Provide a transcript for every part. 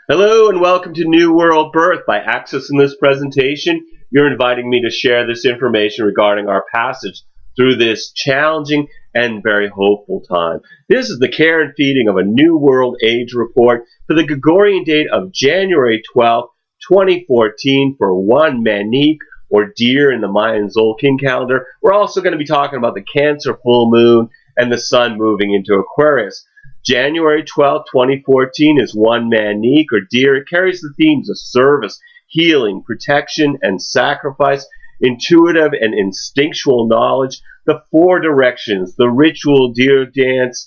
Hello and welcome to New World Birth. By accessing this presentation, you're inviting me to share this information regarding our passage through this challenging and very hopeful time. This is the care and feeding of a New World Age report for the Gregorian date of January 12, 2014 for one Manik, or Deer in the Mayan Tzolkin calendar. We're also going to be talking about the Cancer full moon and the sun moving into Aquarius. January 12, 2014 is one man-eek, or Deer. It carries the themes of service, healing, protection, and sacrifice, intuitive and instinctual knowledge, the four directions, the ritual deer dance,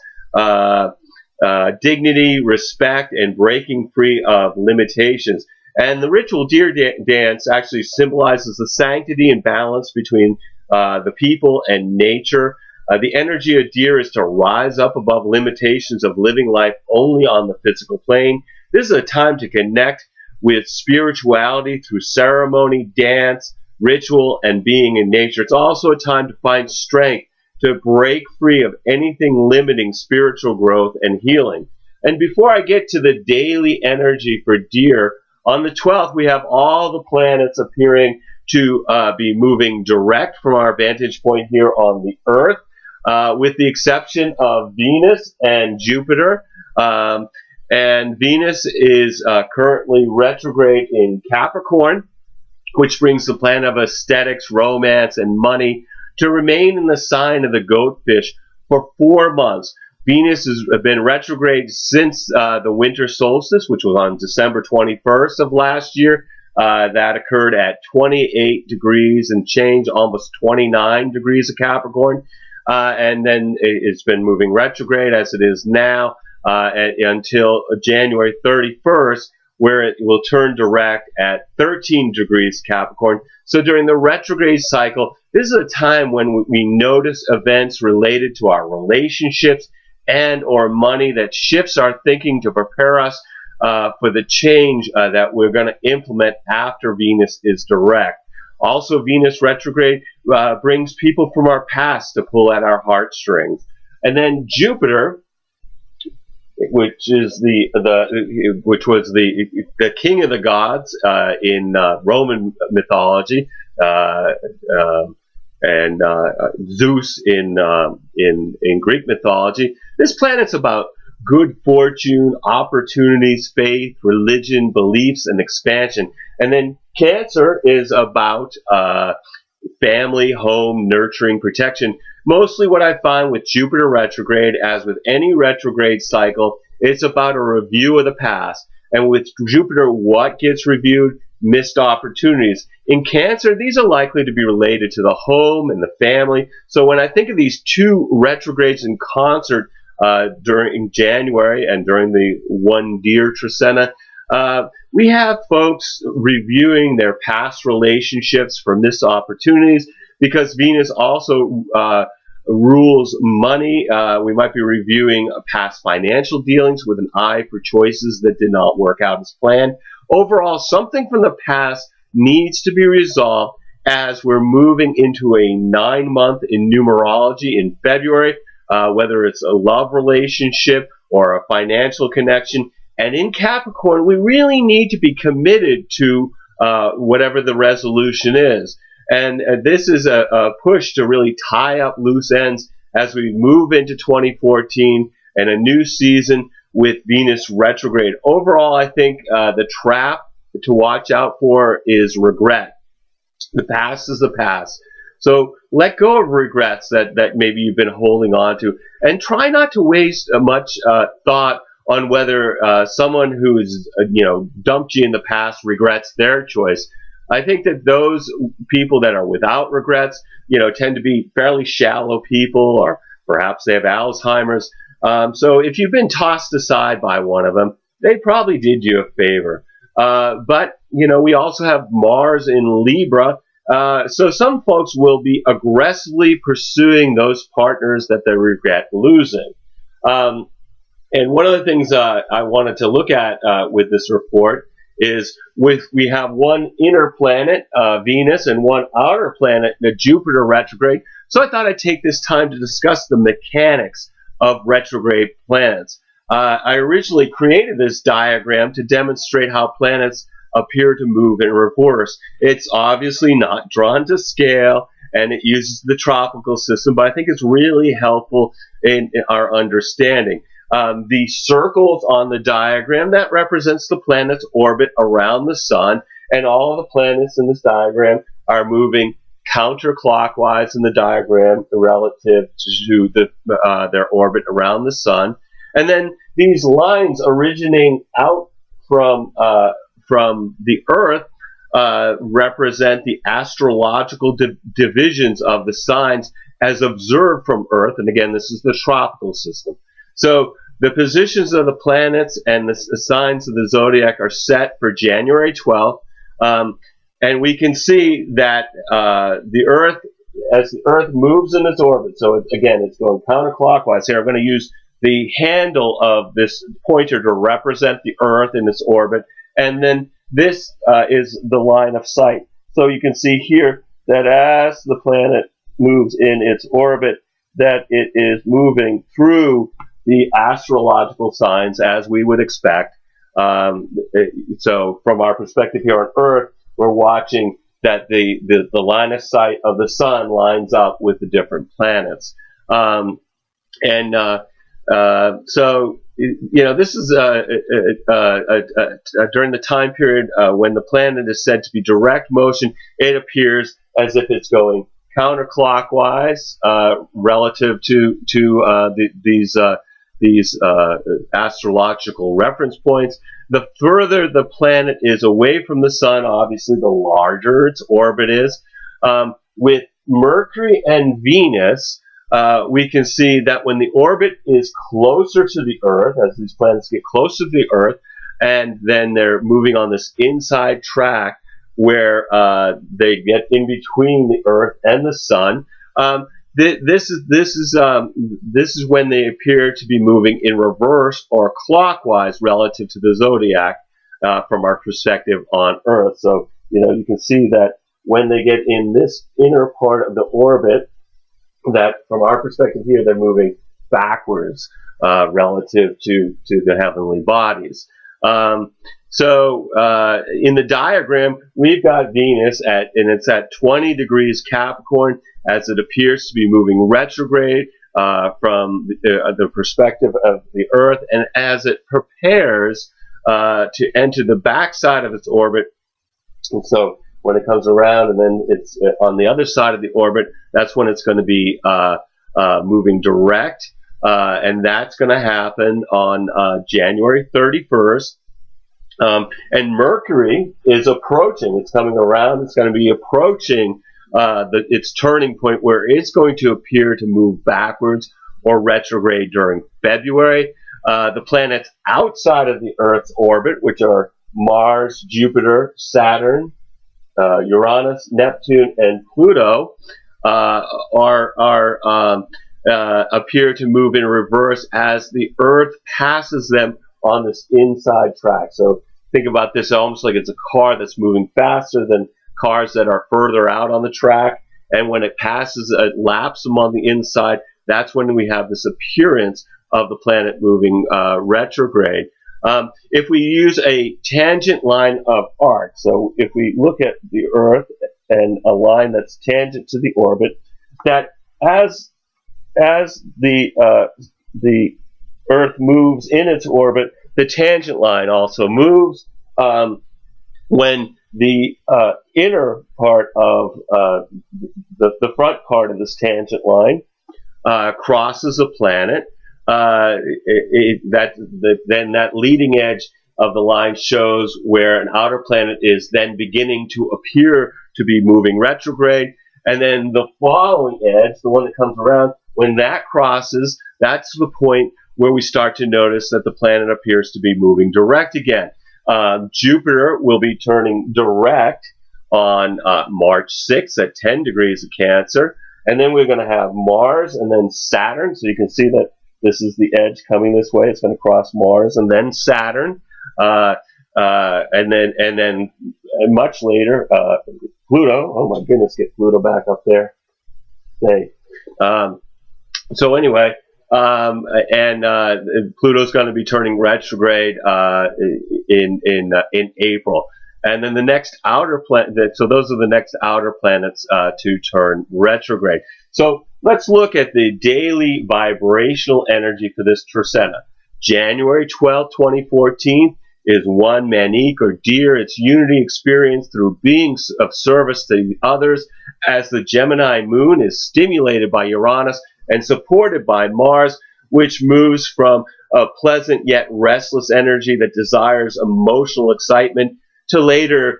dignity, respect, and breaking free of limitations. And the ritual deer dance actually symbolizes the sanctity and balance between the people and nature. The energy of Deer is to rise up above limitations of living life only on the physical plane. This is a time to connect with spirituality through ceremony, dance, ritual, and being in nature. It's also a time to find strength to break free of anything limiting spiritual growth and healing. And before I get to the daily energy for Deer, on the 12th we have all the planets appearing to be moving direct from our vantage point here on the Earth. With the exception of Venus and Jupiter. And Venus is currently retrograde in Capricorn, which brings the planet of aesthetics, romance, and money to remain in the sign of the goatfish for 4 months. Venus has been retrograde since the winter solstice, which was on December 21st of last year. That occurred at 28 degrees and change, almost 29 degrees of Capricorn. And then it's been moving retrograde as it is now until January 31st, where it will turn direct at 13 degrees Capricorn. So during the retrograde cycle, this is a time when we notice events related to our relationships and or money that shifts our thinking to prepare us for the change that we're going to implement after Venus is direct. Also, Venus retrograde brings people from our past to pull at our heartstrings. And then Jupiter, which was the king of the gods in Roman mythology, and Zeus in Greek mythology. This planet's about good fortune, opportunities, faith, religion, beliefs, and expansion. And then Cancer is about family, home, nurturing, protection. Mostly what I find with Jupiter retrograde, as with any retrograde cycle, it's about a review of the past. And with Jupiter, what gets reviewed? Missed opportunities. In Cancer, these are likely to be related to the home and the family. So when I think of these two retrogrades in concert during January and during the one Deer Tzolkin, we have folks reviewing their past relationships for missed opportunities, because Venus also rules money. We might be reviewing past financial dealings with an eye for choices that did not work out as planned. Overall, something from the past needs to be resolved as we're moving into a 9-month in numerology in February, whether it's a love relationship or a financial connection. And in Capricorn, we really need to be committed to whatever the resolution is. And this is a push to really tie up loose ends as we move into 2014 and a new season with Venus retrograde. Overall, I think the trap to watch out for is regret. The past is the past. So let go of regrets that maybe you've been holding on to, and try not to waste much thought on whether someone who's dumped you in the past regrets their choice. I think that those people that are without regrets, tend to be fairly shallow people, or perhaps they have Alzheimer's. So if you've been tossed aside by one of them, they probably did you a favor. But we also have Mars in Libra. So some folks will be aggressively pursuing those partners that they regret losing. And one of the things I wanted to look at with this report is we have one inner planet, Venus, and one outer planet, the Jupiter retrograde. So I thought I'd take this time to discuss the mechanics of retrograde planets. I originally created this diagram to demonstrate how planets appear to move in reverse. It's obviously not drawn to scale, and it uses the tropical system, but I think it's really helpful in our understanding. The circles on the diagram, that represents the planet's orbit around the sun, and all of the planets in this diagram are moving counterclockwise in the diagram relative to their orbit around the sun. And then these lines originating out from the Earth represent the astrological divisions of the signs as observed from Earth. And again, this is the tropical system. So the positions of the planets and the signs of the zodiac are set for January 12th. And we can see that the Earth, as the Earth moves in its orbit, so again, it's going counterclockwise here. I'm going to use the handle of this pointer to represent the Earth in its orbit, and then this is the line of sight. So you can see here that as the planet moves in its orbit, that it is moving through the astrological signs as we would expect. So from our perspective here on Earth, we're watching that the line of sight of the sun lines up with the different planets. So, you know, this is during the time period when the planet is said to be direct motion. It appears as if it's going counterclockwise relative to these astrological reference points. The further the planet is away from the sun, obviously, the larger its orbit is. With Mercury and Venus, we can see that when the orbit is closer to the Earth, as these planets get closer to the Earth, and then they're moving on this inside track where they get in between the Earth and the sun, this is when they appear to be moving in reverse or clockwise relative to the zodiac from our perspective on Earth. So, you know, you can see that when they get in this inner part of the orbit, that from our perspective here, they're moving backwards relative to the heavenly bodies. So in the diagram, we've got Venus and it's at 20 degrees Capricorn as it appears to be moving retrograde from the perspective of the Earth, and as it prepares to enter the backside of its orbit. And so when it comes around and then it's on the other side of the orbit, that's when it's going to be moving direct, and that's going to happen on January 31st. And Mercury is approaching. It's coming around. It's going to be approaching its turning point where it's going to appear to move backwards or retrograde during February. The planets outside of the Earth's orbit, which are Mars, Jupiter, Saturn, Uranus, Neptune, and Pluto, appear to move in reverse as the Earth passes them on this inside track. So think about this almost like it's a car that's moving faster than cars that are further out on the track. And when it passes, it laps them on the inside. That's when we have this appearance of the planet moving retrograde. If we use a tangent line of arc, so if we look at the Earth and a line that's tangent to the orbit, that as the Earth moves in its orbit, the tangent line also moves. When the inner part of the front part of this tangent line crosses a planet, then that leading edge of the line shows where an outer planet is then beginning to appear to be moving retrograde. And then the following edge, the one that comes around, when that crosses, that's the point where we start to notice that the planet appears to be moving direct again. Jupiter will be turning direct on March 6th at 10 degrees of Cancer. And then we're going to have Mars and then Saturn. So you can see that this is the edge coming this way. It's going to cross Mars and then Saturn. And then much later, Pluto. Oh my goodness, get Pluto back up there. So anyway, and Pluto's going to be turning retrograde in April. And then the next outer planet, so those are the next outer planets to turn retrograde. So let's look at the daily vibrational energy for this Trecena. January 12, 2014 is one man-eek or deer. It's unity experience through being of service to others, as the Gemini moon is stimulated by Uranus and supported by Mars, which moves from a pleasant yet restless energy that desires emotional excitement to later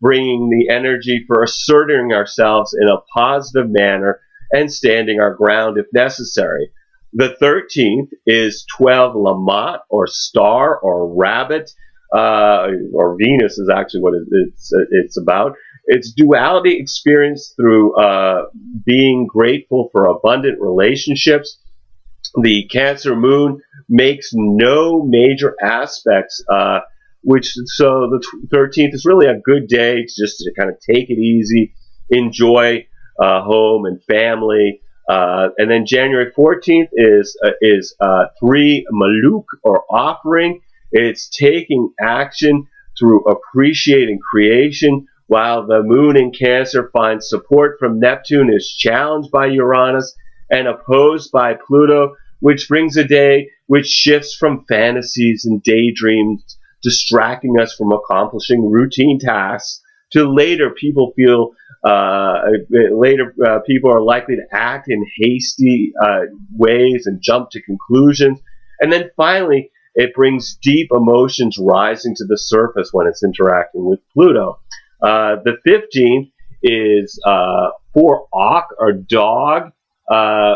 bringing the energy for asserting ourselves in a positive manner and standing our ground if necessary. The 13th is 12 Lamont, or star, or rabbit, or Venus is actually what it's about. It's duality experience through being grateful for abundant relationships. The Cancer moon makes no major aspects, so the 13th is really a good day to kind of take it easy, enjoy home and family. And then January 14th is 3 Maluk, or offering. It's taking action through appreciating creation, while the moon in Cancer finds support from Neptune, is challenged by Uranus and opposed by Pluto, which brings a day which shifts from fantasies and daydreams, distracting us from accomplishing routine tasks, to later people feel people are likely to act in hasty ways and jump to conclusions. And then finally, it brings deep emotions rising to the surface when it's interacting with Pluto. The 15th is for Auk, or dog,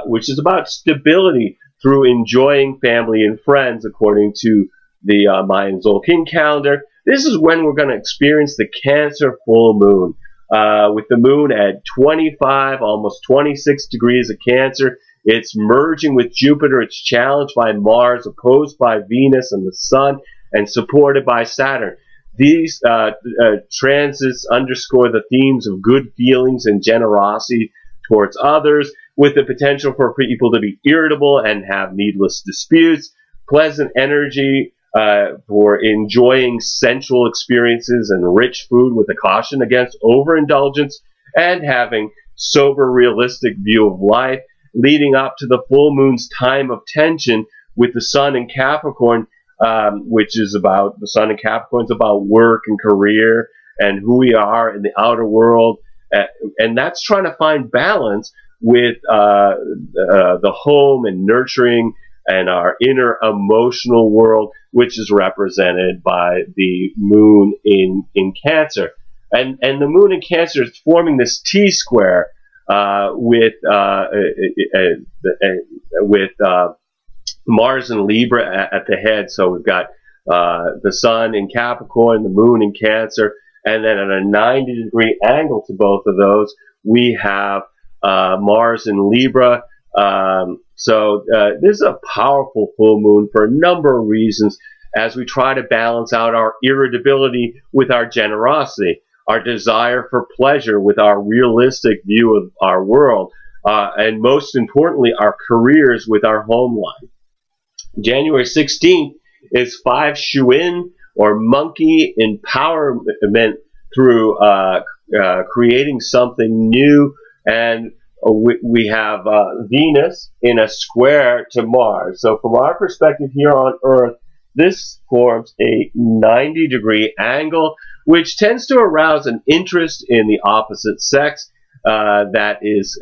which is about stability through enjoying family and friends, according to the Mayan Tzolkin calendar. This is when we're going to experience the Cancer full moon, with the moon at 25, almost 26 degrees of Cancer. It's merging with Jupiter. It's challenged by Mars, opposed by Venus and the Sun, and supported by Saturn. These transits underscore the themes of good feelings and generosity towards others, with the potential for people to be irritable and have needless disputes. Pleasant energy for enjoying sensual experiences and rich food, with a caution against overindulgence, and having sober, realistic view of life, leading up to the full moon's time of tension with the Sun in Capricorn, which is about, the Sun in Capricorn is about work and career and who we are in the outer world, and that's trying to find balance with the home and nurturing and our inner emotional world, which is represented by the moon in Cancer. And the moon in Cancer is forming this T-square with Mars and Libra at the head. So we've got the Sun in Capricorn, the moon in Cancer, and then at a 90-degree angle to both of those, we have Mars in Libra. So this is a powerful full moon for a number of reasons, as we try to balance out our irritability with our generosity, our desire for pleasure with our realistic view of our world, and most importantly, our careers with our home life. January 16th is 5 Shuin, or monkey, empowerment through creating something new. And we have Venus in a square to Mars. So from our perspective here on Earth, this forms a 90-degree angle, which tends to arouse an interest in the opposite sex that is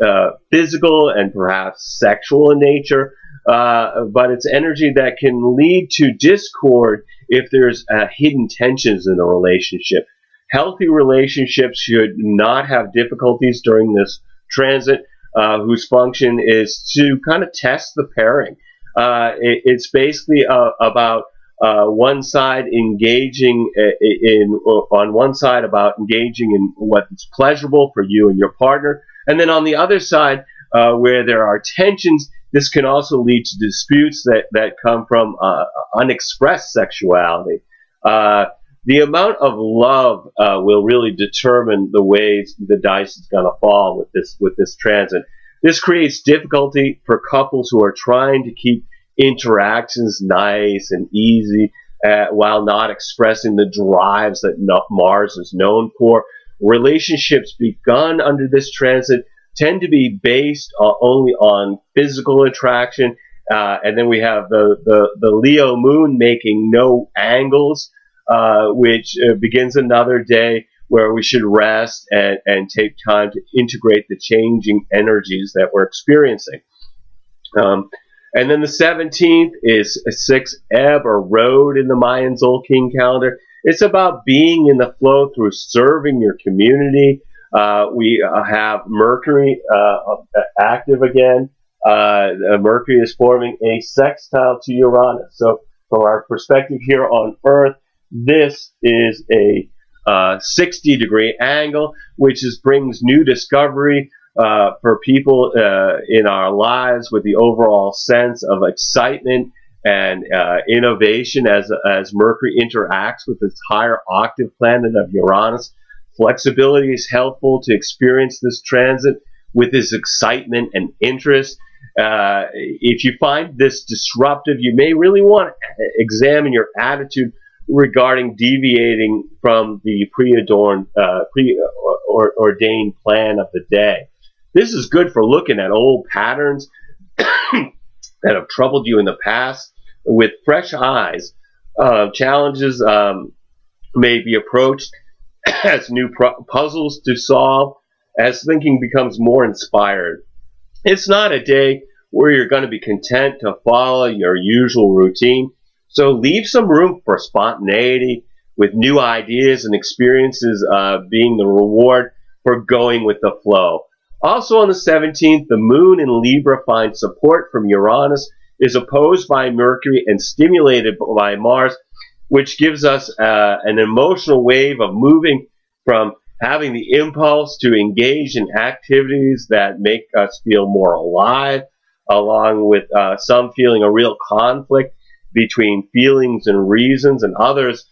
physical and perhaps sexual in nature, but it's energy that can lead to discord if there's hidden tensions in a relationship. Healthy relationships should not have difficulties during this transit, whose function is to kind of test the pairing. It's basically about one side engaging on one side about engaging in what's pleasurable for you and your partner, and then on the other side, where there are tensions, this can also lead to disputes that come from unexpressed sexuality. The amount of love will really determine the ways the dice is going to fall with this transit. This creates difficulty for couples who are trying to keep interactions nice and easy while not expressing the drives that Mars is known for. Relationships begun under this transit tend to be based only on physical attraction, and then we have the Leo moon making no angles, which begins another day where we should rest and take time to integrate the changing energies that we're experiencing. And then the 17th is a 6 ebb or road in the Mayan Tzolkin calendar. It's about being in the flow through serving your community. We have Mercury active again. Mercury is forming a sextile to Uranus. So from our perspective here on Earth, this is a 60-degree angle, which brings new discovery for people in our lives, with the overall sense of excitement and innovation as Mercury interacts with its higher octave planet of Uranus. Flexibility is helpful to experience this transit with this excitement and interest. If you find this disruptive, you may really want to examine your attitude regarding deviating from the preordained plan of the day. This is good for looking at old patterns that have troubled you in the past with fresh eyes. Challenges may be approached as new puzzles to solve as thinking becomes more inspired. It's not a day where you're going to be content to follow your usual routine, so leave some room for spontaneity, with new ideas and experiences being the reward for going with the flow. Also on the 17th, the moon in Libra finds support from Uranus, is opposed by Mercury and stimulated by Mars, which gives us an emotional wave of moving from having the impulse to engage in activities that make us feel more alive, along with some feeling a real conflict between feelings and reasons, and others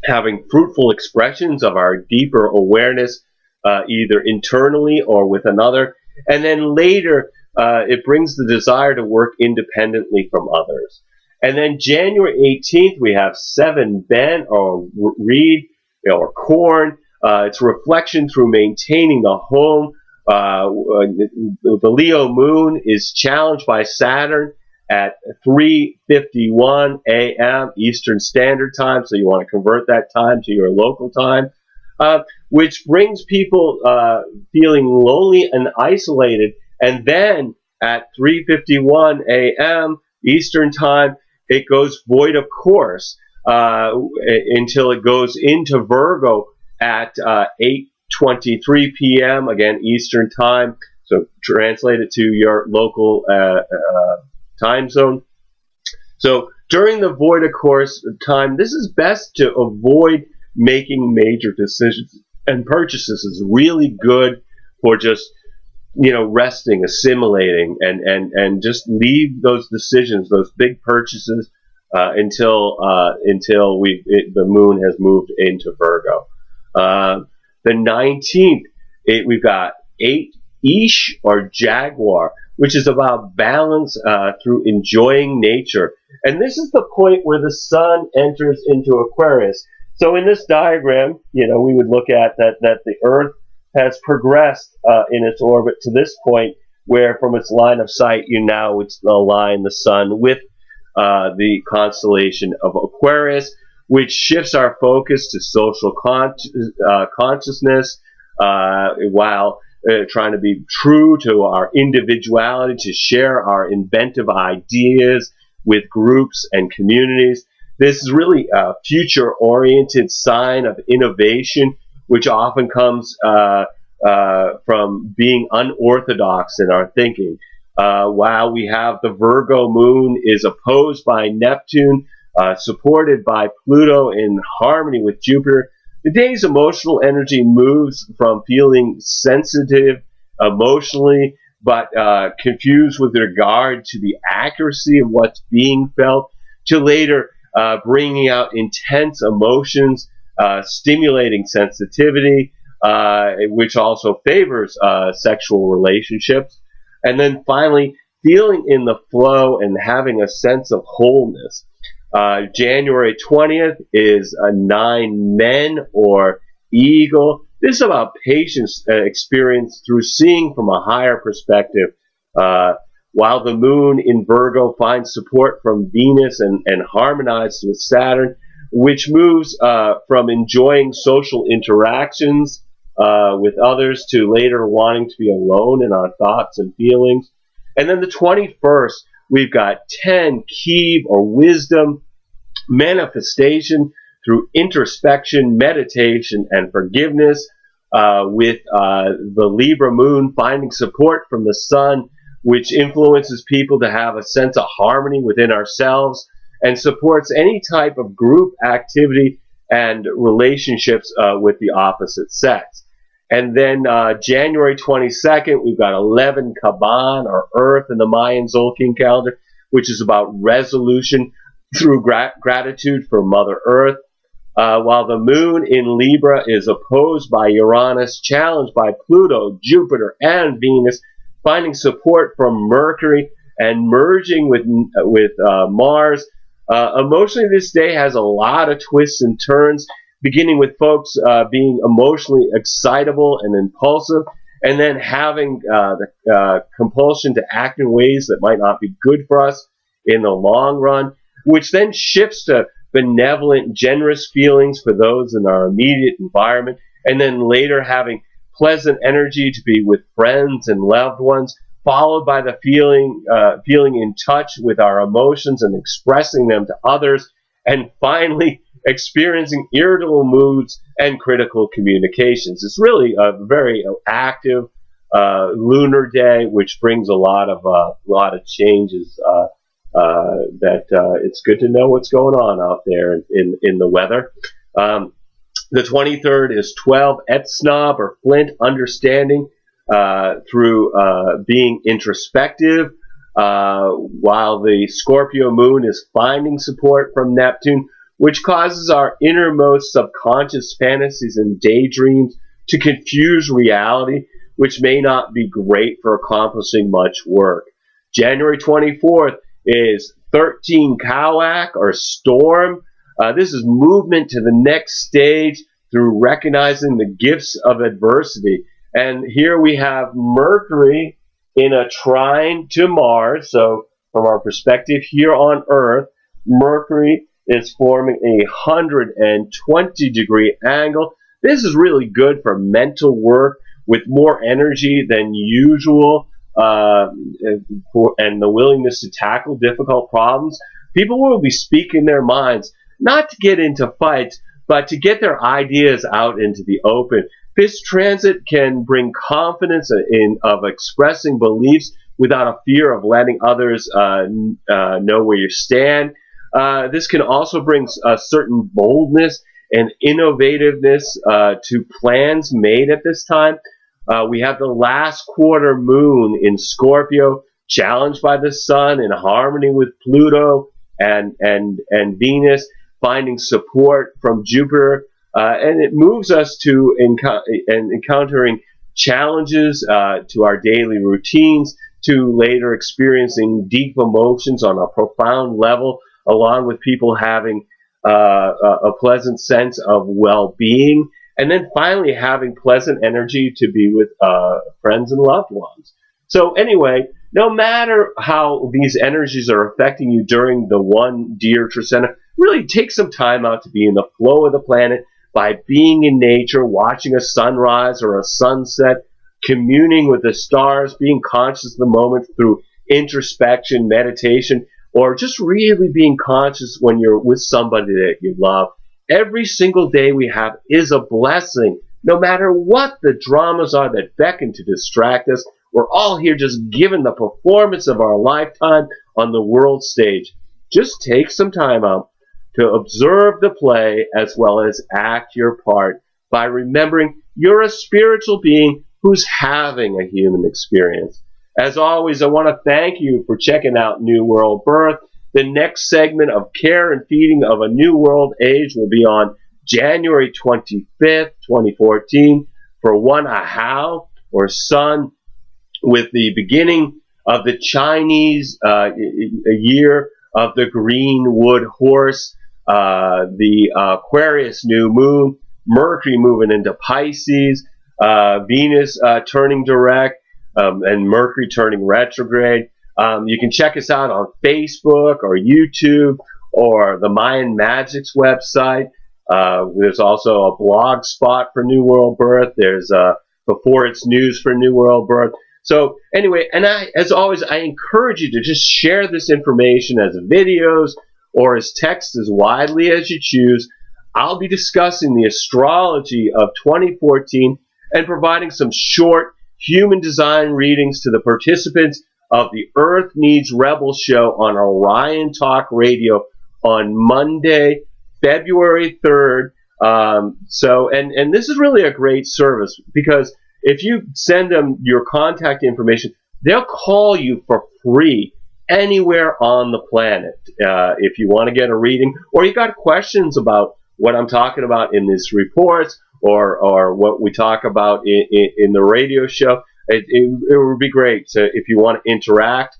having fruitful expressions of our deeper awareness, either internally or with another. And then later, it brings the desire to work independently from others. And then January 18th, we have 7 Ben or reed or corn. It's reflection through maintaining the home. The Leo moon is challenged by Saturn at 3:51 a.m. Eastern Standard Time, so you want to convert that time to your local time, which brings people feeling lonely and isolated. And then at 3:51 a.m. Eastern Time, it goes void of course until it goes into Virgo at 8:23 p.m. again Eastern Time. So translate it to your local time zone. So during the void of course time, this is best to avoid making major decisions and purchases. Is really good for just resting, assimilating, and just leave those decisions, those big purchases, until the moon has moved into Virgo. The 19th, we've got 8 Ish or Jaguar, which is about balance through enjoying nature. And this is the point where the sun enters into Aquarius. So in this diagram, we would look at that the Earth has progressed in its orbit to this point where from its line of sight, now it's align the sun with the constellation of Aquarius, which shifts our focus to social consciousness while trying to be true to our individuality, to share our inventive ideas with groups and communities. This is really a future-oriented sign of innovation, which often comes from being unorthodox in our thinking. While we have the Virgo moon is opposed by Neptune, supported by Pluto in harmony with Jupiter, the day's emotional energy moves from feeling sensitive emotionally, but confused with regard to the accuracy of what's being felt, to later bringing out intense emotions, stimulating sensitivity, which also favors sexual relationships. And then finally, feeling in the flow and having a sense of wholeness. January 20th is a 9 men or eagle. This is about patience experience through seeing from a higher perspective. While the moon in Virgo finds support from Venus and harmonizes with Saturn, which moves from enjoying social interactions with others to later wanting to be alone in our thoughts and feelings. And then the 21st, we've got 10 Keev or wisdom, manifestation through introspection, meditation, and forgiveness, with the Libra moon finding support from the sun, which influences people to have a sense of harmony within ourselves and supports any type of group activity and relationships with the opposite sex. And then January 22nd, we've got 11 Kaban, or Earth, in the Mayan Tzolkin calendar, which is about resolution through gratitude for Mother Earth. While the moon in Libra is opposed by Uranus, challenged by Pluto, Jupiter, and Venus, finding support from Mercury and merging with Mars. Emotionally, this day has a lot of twists and turns, beginning with folks being emotionally excitable and impulsive, and then having the compulsion to act in ways that might not be good for us in the long run, which then shifts to benevolent, generous feelings for those in our immediate environment, and then later having pleasant energy to be with friends and loved ones, followed by the feeling in touch with our emotions and expressing them to others, and finally experiencing irritable moods and critical communications. It's really a very active lunar day, which brings a lot of changes. That it's good to know what's going on out there in the weather. The 23rd is 12 Etsnob or Flint, understanding through being introspective, while the Scorpio moon is finding support from Neptune, which causes our innermost subconscious fantasies and daydreams to confuse reality, which may not be great for accomplishing much work. January 24th is 13 Kawak or Storm. This is movement to the next stage through recognizing the gifts of adversity. And here we have Mercury in a trine to Mars. So from our perspective here on Earth, Mercury is forming a 120-degree angle. This is really good for mental work with more energy than usual, and the willingness to tackle difficult problems. People will be speaking their minds, not to get into fights, but to get their ideas out into the open. This transit can bring confidence of expressing beliefs without a fear of letting others know where you stand. This can also bring a certain boldness and innovativeness to plans made at this time. We have the last quarter moon in Scorpio, challenged by the sun, in harmony with Pluto and Venus, finding support from Jupiter, and it moves us to encountering challenges to our daily routines, to later experiencing deep emotions on a profound level, along with people having a pleasant sense of well-being, and then finally having pleasant energy to be with friends and loved ones. So anyway, no matter how these energies are affecting you during the one Deer Tzolkin, really take some time out to be in the flow of the planet by being in nature, watching a sunrise or a sunset, communing with the stars, being conscious of the moment through introspection, meditation, or just really being conscious when you're with somebody that you love. Every single day we have is a blessing, no matter what the dramas are that beckon to distract us. We're all here just given the performance of our lifetime on the world stage. Just take some time out to observe the play as well as act your part by remembering you're a spiritual being who's having a human experience. As always, I want to thank you for checking out New World Birth. The next segment of Care and Feeding of a New World Age will be on January 25th, 2014. for one ahau, or sun, with the beginning of the Chinese year of the green wood horse, the Aquarius new moon, Mercury moving into Pisces, Venus turning direct, and Mercury turning retrograde. You can check us out on Facebook or YouTube or the Mayan Magic's website. There's also a blog spot for New World Birth. There's Before It's News for New World Birth. So anyway, and as always, I encourage you to just share this information as videos or as text as widely as you choose. I'll be discussing the astrology of 2014 and providing some short human design readings to the participants of the Earth Needs Rebel show on Orion Talk Radio on Monday, February 3rd. And this is really a great service, because if you send them your contact information, they'll call you for free anywhere on the planet. If you want to get a reading, or you got questions about what I'm talking about in these reports, or what we talk about in the radio show, it would be great if you want to interact.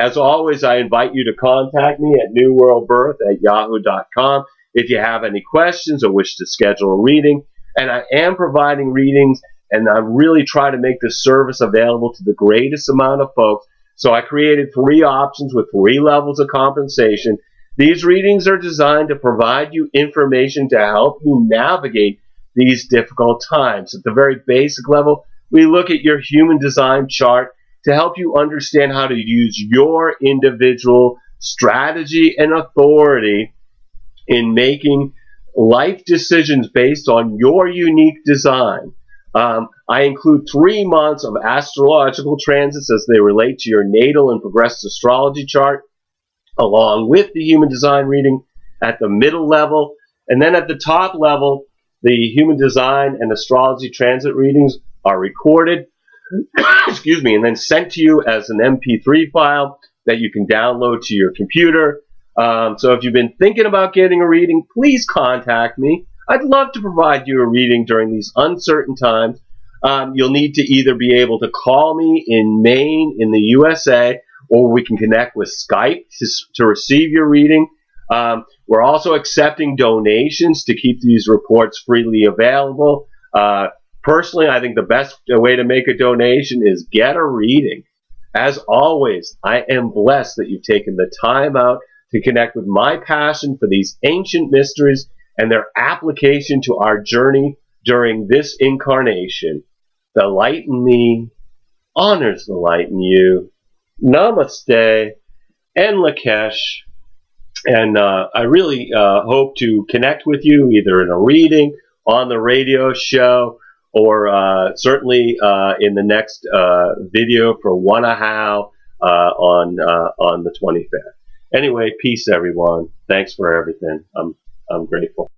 As always, I invite you to contact me at newworldbirth@yahoo.com if you have any questions or wish to schedule a reading. And I am providing readings, and I'm really trying to make this service available to the greatest amount of folks. So I created 3 options with 3 levels of compensation. These readings are designed to provide you information to help you navigate these difficult times. At the very basic level, we look at your human design chart to help you understand how to use your individual strategy and authority in making life decisions based on your unique design. I include 3 months of astrological transits as they relate to your natal and progressed astrology chart, along with the human design reading at the middle level. And then at the top level, the human design and astrology transit readings are recorded excuse me, and then sent to you as an MP3 file that you can download to your computer. So if you've been thinking about getting a reading, please contact me. I'd love to provide you a reading during these uncertain times. You'll need to either be able to call me in Maine in the USA, or we can connect with Skype to receive your reading. We're also accepting donations to keep these reports freely available. Personally, I think the best way to make a donation is get a reading. As always, I am blessed that you've taken the time out to connect with my passion for these ancient mysteries and their application to our journey during this incarnation. The light in me honors the light in you. Namaste and Lakesh. And I really hope to connect with you either in a reading, on the radio show, or certainly in the next video for one ahau on the 25th. Anyway, peace everyone. Thanks for everything. I'm grateful.